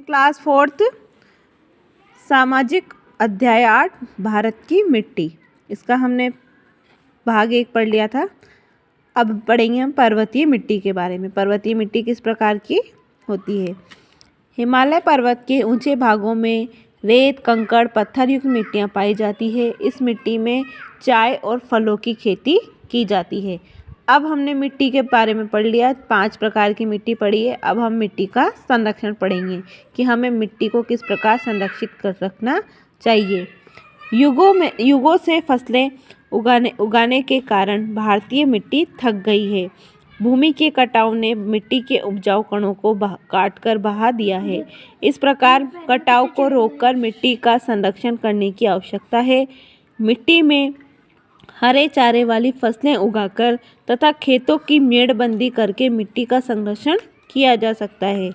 Class 4th सामाजिक अध्याय 8 भारत की मिट्टी। इसका हमने भाग 1 पढ़ लिया था। अब पढ़ेंगे हम पर्वतीय मिट्टी के बारे में। पर्वतीय मिट्टी किस प्रकार की होती है। हिमालय पर्वत के ऊंचे भागों में रेत, कंकड़, पत्थर युक्त मिट्टियाँ पाई जाती है। इस मिट्टी में चाय और फलों की खेती की जाती है। अब हमने मिट्टी के बारे में पढ़ लिया, 5 प्रकार की मिट्टी पढ़ी है। अब हम मिट्टी का संरक्षण पढ़ेंगे कि हमें मिट्टी को किस प्रकार संरक्षित कर रखना चाहिए। युगों से फसलें उगाने के कारण भारतीय मिट्टी थक गई है। भूमि के कटाव ने मिट्टी के उपजाऊ कणों को काट कर बहा दिया है। इस प्रकार कटाव को रोककर मिट्टी का संरक्षण करने की आवश्यकता है। मिट्टी में हरे चारे वाली फसलें उगाकर तथा खेतों की मेड़बंदी करके मिट्टी का संरक्षण किया जा सकता है।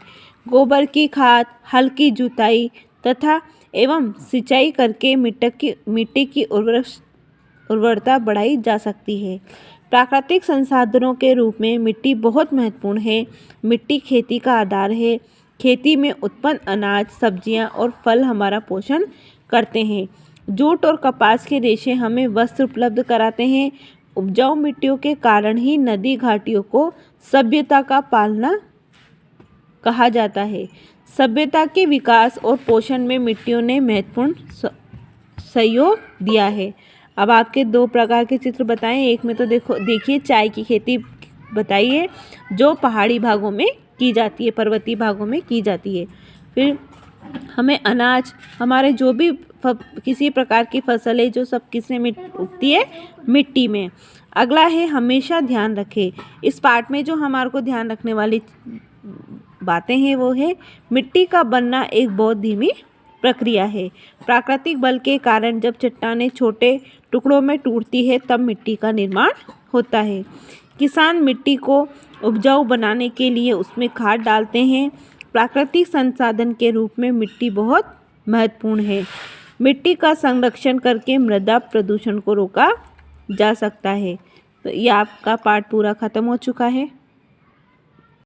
गोबर की खाद, हल्की जुताई तथा एवं सिंचाई करके मिट्टी की उर्वरता बढ़ाई जा सकती है। प्राकृतिक संसाधनों के रूप में मिट्टी बहुत महत्वपूर्ण है। मिट्टी खेती का आधार है। खेती में उत्पन्न अनाज, सब्जियां और फल हमारा पोषण करते हैं। जूट और कपास के रेशे हमें वस्त्र उपलब्ध कराते हैं। उपजाऊ मिट्टियों के कारण ही नदी घाटियों को सभ्यता का पालना कहा जाता है। सभ्यता के विकास और पोषण में मिट्टियों ने महत्वपूर्ण सहयोग दिया है। अब आपके 2 प्रकार के चित्र बताएं। एक में तो देखिए चाय की खेती बताई है जो पहाड़ी भागों में की जाती है, पर्वतीय भागों में की जाती है। फिर हमें अनाज, हमारे जो भी किसी प्रकार की फसल है जो सब किस में उगती है, मिट्टी में। अगला है हमेशा ध्यान रखें। इस पार्ट में जो हमारे को ध्यान रखने वाली बातें हैं वो है मिट्टी का बनना एक बहुत धीमी प्रक्रिया है। प्राकृतिक बल के कारण जब चट्टानें छोटे टुकड़ों में टूटती है तब मिट्टी का निर्माण होता है। किसान मिट्टी को उपजाऊ बनाने के लिए उसमें खाद डालते हैं। प्राकृतिक संसाधन के रूप में मिट्टी बहुत महत्वपूर्ण है। मिट्टी का संरक्षण करके मृदा प्रदूषण को रोका जा सकता है। तो ये आपका पाठ पूरा खत्म हो चुका है।